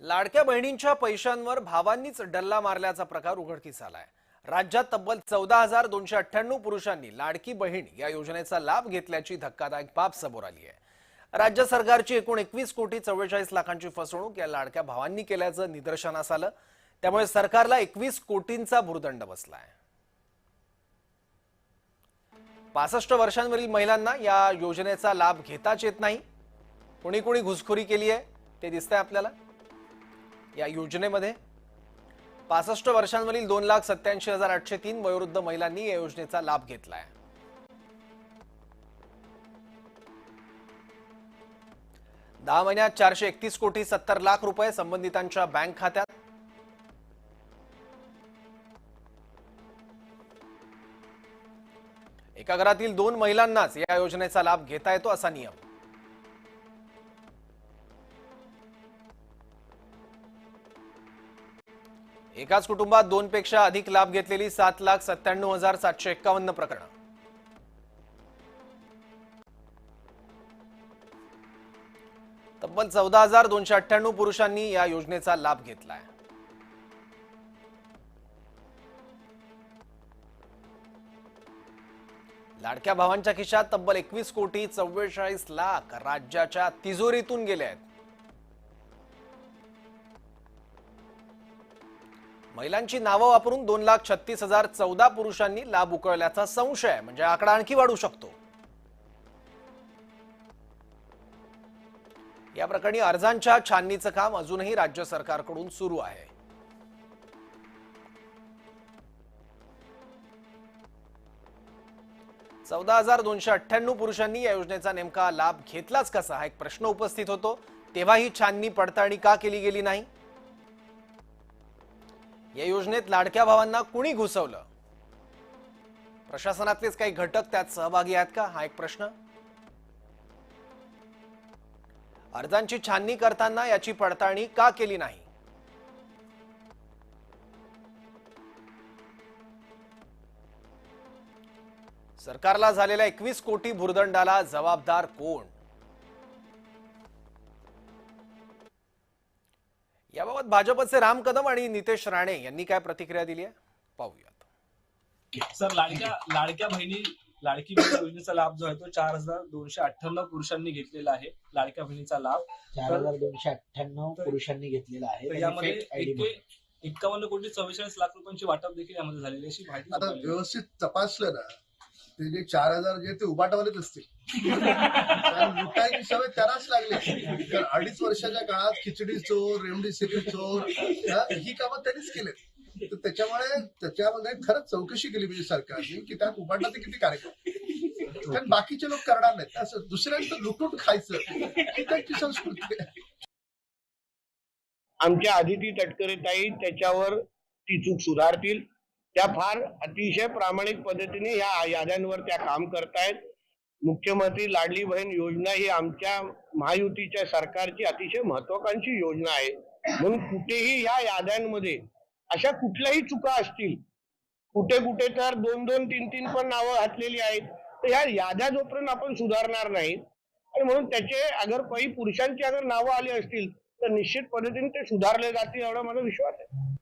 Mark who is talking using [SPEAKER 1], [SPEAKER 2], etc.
[SPEAKER 1] लाडक्या बहिणींच्या पैशांवर भावांनीच डल्ला मारल्याचा प्रकार उघडकीस आलाय। राज्यात तब्बल 14,298 पुरुषांनी लाडकी बहीण या योजनेचा लाभ घेतल्याची धक्कादायक बाब समोर आली आहे। राज्य सरकारची एकूण 21 कोटी 44 लाखांची फसवणूक या लाडक्या भावांनी केल्याचं निदर्शनास आलं। त्यामुळे सरकारला 21 कोटींचा भुर्दंड बसलाय। 65 वर्षांवरील महिलांना या योजनेचा लाभ घेताच येत नाही। कोणी कोणी घुसखोरी केली आहे ते दिसतंय आपल्याला। या योजनेमध्ये 65 वर्षांवरील 2,87,803 वयोवृद्ध महिलांनी या योजनेचा लाभ घेतलाय। दहा महिन्यात 431 कोटी 70 लाख रुपये संबंधितांच्या बँक खात्यात। एका घरातील 2 महिलांनाच या योजनेचा लाभ घेता येतो असा नियम। एकाच कुटुंबात 2 पेक्षा अधिक लाभ घेतलेली 7,97,751 प्रकरणं। तब्बल 14,298 पुरुषांनी या योजनेचा लाभ घेतलाय। लाडक्या भावांच्या खिशात तब्बल 21 कोटी 44 लाख राज्याच्या तिजोरीतून गेले आहेत। महिलांची नावं वापरून 2,36,014 पुरुषांनी लाभ उकळल्याचा संशय आहे। म्हणजे आकडा आणखी वाढू शकतो। या प्रकरणी अर्जांच्या छाननीचं काम अजूनही राज्य सरकारकडून सुरू आहे। $14,298 पुरुषांनी या योजनेचा नेमका लाभ घेतलाच कसा हा एक प्रश्न उपस्थित होतो। तेव्हा ही छाननी पडताळणी का केली गेली नाही? या योजनेत लाडक्या भावांना कुणी घुसवलं? प्रशासनातलेच काही घटक त्यात सहभागी आहेत का हा एक प्रश्न। अर्जांची छाननी करताना याची पडताळणी का केली नाही? सरकारला झालेल्या 21 कोटी भुर्दंडाला जबाबदार कोण? याबाबत भाजपचे राम कदम आणि नितेश राणे यांनी काय प्रतिक्रिया दिली आहे पाहूयात।
[SPEAKER 2] सर, लाडक्या बहिणी लाडकी बहीण योजनेचा लाभ जो आहे तो 4,298 पुरुषांनी घेतलेला आहे। लाडक्या बहिणीचा लाभ
[SPEAKER 3] 4,298 पुरुषांनी घेतलेला आहे।
[SPEAKER 2] यामध्ये 51 कोटी 44 लाख रुपयांची वाटप देखील यामध्ये झालेली अशी माहिती।
[SPEAKER 4] आता व्यवस्थित तपासलं ना ते जे 4,000 जे ते उबाटावालेच असतील। लुटायची सवय त्यालाच लागली। 2.5 वर्षाच्या काळात खिचडी चोर, रेमडेसिवीर चोर ही कामं त्यांनीच केलेत। तर त्याच्यामध्ये खरंच चौकशी केली पाहिजे सरकारने की त्यात उबाटाचे किती कार्यक्रम, कारण बाकीचे लोक करणार नाहीत। असं दुसऱ्यांचं लुटून खायचं ही त्यांची संस्कृती आहे।
[SPEAKER 5] आमच्या आदिती तटकरे ताई त्याच्यावर ती चूक सुधारतील। त्या फार अतिशय प्रामाणिक पद्धतीने या याद्यांवर त्या काम करतायत। मुख्यमंत्री लाडली बहीण योजना ही आमच्या महायुतीच्या सरकारची अतिशय महत्वाकांक्षी योजना आहे। म्हणून कुठेही या याद्यांमध्ये अशा कुठल्याही चुका असतील, कुठे कुठे तर 2-2, 3-3 पण नावं घातलेली आहेत, तर ह्या याद्या जोपर्यंत आपण सुधारणार नाहीत आणि म्हणून त्याचे अगर काही पुरुषांची अगर नावं आली असतील तर निश्चित पद्धतीने ते सुधारले जातील एवढा माझा विश्वास आहे।